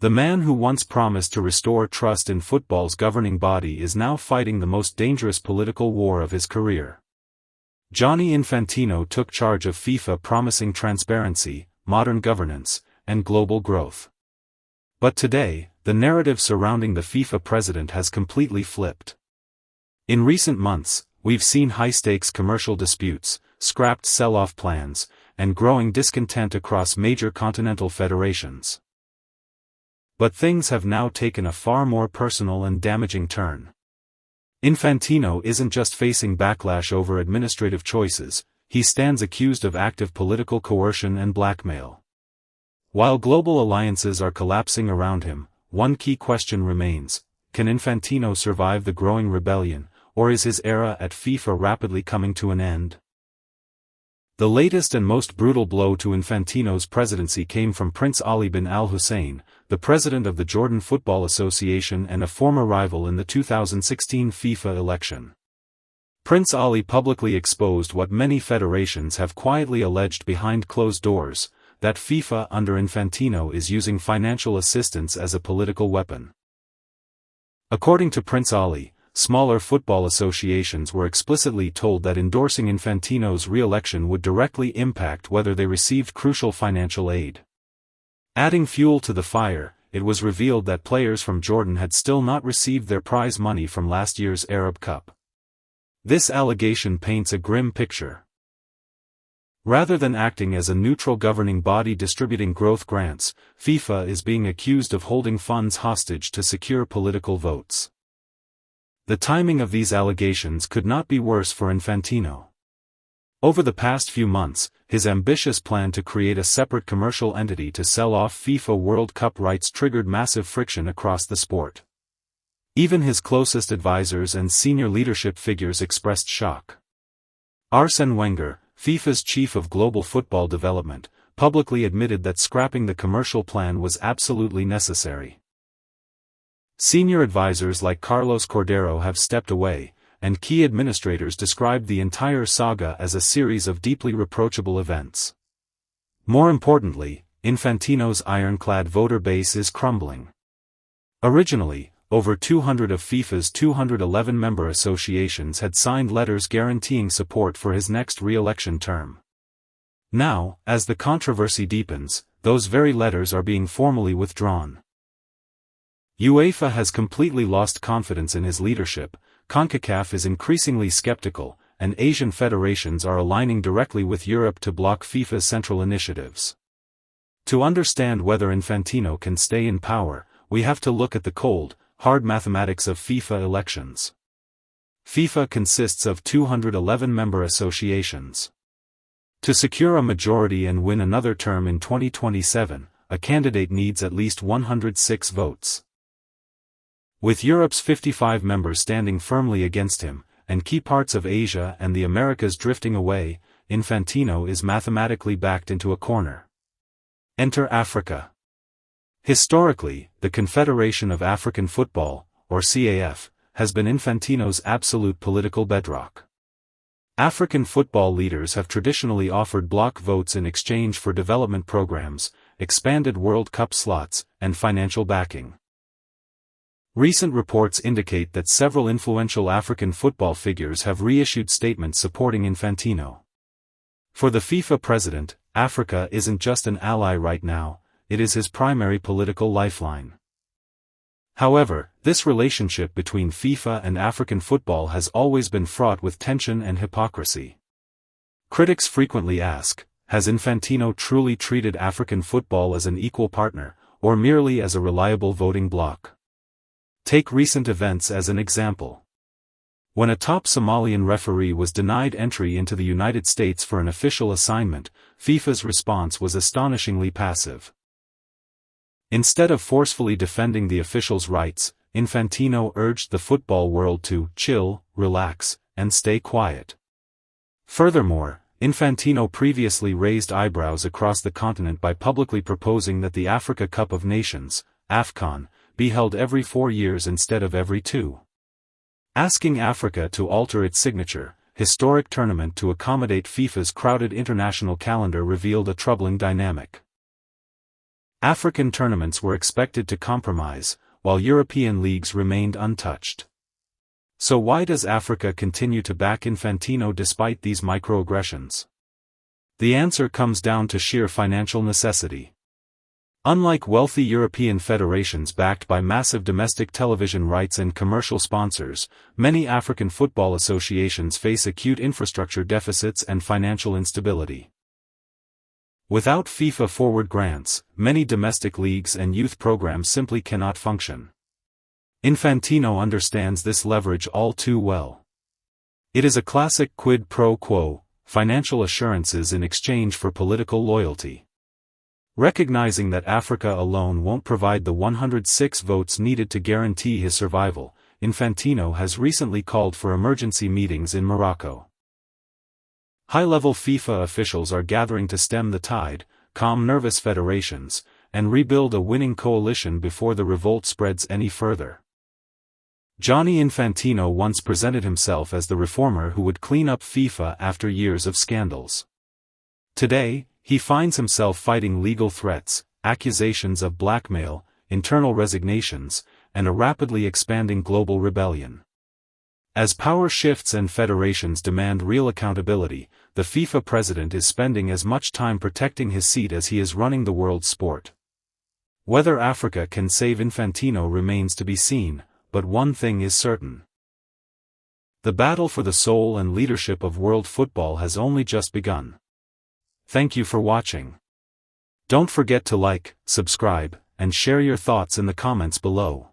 The man who once promised to restore trust in football's governing body is now fighting the most dangerous political war of his career. Gianni Infantino took charge of FIFA promising transparency, modern governance, and global growth. But today, the narrative surrounding the FIFA president has completely flipped. In recent months, we've seen high-stakes commercial disputes, scrapped sell-off plans, and growing discontent across major continental federations. But things have now taken a far more personal and damaging turn. Infantino isn't just facing backlash over administrative choices, he stands accused of active political coercion and blackmail. While global alliances are collapsing around him, one key question remains: can Infantino survive the growing rebellion, or is his era at FIFA rapidly coming to an end? The latest and most brutal blow to Infantino's presidency came from Prince Ali bin Al Hussein, the president of the Jordan Football Association and a former rival in the 2016 FIFA election. Prince Ali publicly exposed what many federations have quietly alleged behind closed doors, that FIFA under Infantino is using financial assistance as a political weapon. According to Prince Ali, smaller football associations were explicitly told that endorsing Infantino's re-election would directly impact whether they received crucial financial aid. Adding fuel to the fire, it was revealed that players from Jordan had still not received their prize money from last year's Arab Cup. This allegation paints a grim picture. Rather than acting as a neutral governing body distributing growth grants, FIFA is being accused of holding funds hostage to secure political votes. The timing of these allegations could not be worse for Infantino. Over the past few months, his ambitious plan to create a separate commercial entity to sell off FIFA World Cup rights triggered massive friction across the sport. Even his closest advisors and senior leadership figures expressed shock. Arsène Wenger, FIFA's chief of global football development, publicly admitted that scrapping the commercial plan was absolutely necessary. Senior advisors like Carlos Cordero have stepped away, and key administrators described the entire saga as a series of deeply reproachable events. More importantly, Infantino's ironclad voter base is crumbling. Originally, over 200 of FIFA's 211 member associations had signed letters guaranteeing support for his next re-election term. Now, as the controversy deepens, those very letters are being formally withdrawn. UEFA has completely lost confidence in his leadership, CONCACAF is increasingly skeptical, and Asian federations are aligning directly with Europe to block FIFA's central initiatives. To understand whether Infantino can stay in power, we have to look at the cold, hard mathematics of FIFA elections. FIFA consists of 211 member associations. To secure a majority and win another term in 2027, a candidate needs at least 106 votes. With Europe's 55 members standing firmly against him, and key parts of Asia and the Americas drifting away, Infantino is mathematically backed into a corner. Enter Africa. Historically, the Confederation of African Football, or CAF, has been Infantino's absolute political bedrock. African football leaders have traditionally offered bloc votes in exchange for development programs, expanded World Cup slots, and financial backing. Recent reports indicate that several influential African football figures have reissued statements supporting Infantino. For the FIFA president, Africa isn't just an ally right now, it is his primary political lifeline. However, this relationship between FIFA and African football has always been fraught with tension and hypocrisy. Critics frequently ask, has Infantino truly treated African football as an equal partner, or merely as a reliable voting bloc? Take recent events as an example. When a top Somalian referee was denied entry into the United States for an official assignment, FIFA's response was astonishingly passive. Instead of forcefully defending the official's rights, Infantino urged the football world to chill, relax, and stay quiet. Furthermore, Infantino previously raised eyebrows across the continent by publicly proposing that the Africa Cup of Nations, AFCON, be held every 4 years instead of every 2. Asking Africa to alter its signature, historic tournament to accommodate FIFA's crowded international calendar revealed a troubling dynamic. African tournaments were expected to compromise, while European leagues remained untouched. So why does Africa continue to back Infantino despite these microaggressions? The answer comes down to sheer financial necessity. Unlike wealthy European federations backed by massive domestic television rights and commercial sponsors, many African football associations face acute infrastructure deficits and financial instability. Without FIFA forward grants, many domestic leagues and youth programs simply cannot function. Infantino understands this leverage all too well. It is a classic quid pro quo, financial assurances in exchange for political loyalty. Recognizing that Africa alone won't provide the 106 votes needed to guarantee his survival, Infantino has recently called for emergency meetings in Morocco. High-level FIFA officials are gathering to stem the tide, calm nervous federations, and rebuild a winning coalition before the revolt spreads any further. Gianni Infantino once presented himself as the reformer who would clean up FIFA after years of scandals. Today, he finds himself fighting legal threats, accusations of blackmail, internal resignations, and a rapidly expanding global rebellion. As power shifts and federations demand real accountability, the FIFA president is spending as much time protecting his seat as he is running the world's sport. Whether Africa can save Infantino remains to be seen, but one thing is certain. The battle for the soul and leadership of world football has only just begun. Thank you for watching. Don't forget to like, subscribe, and share your thoughts in the comments below.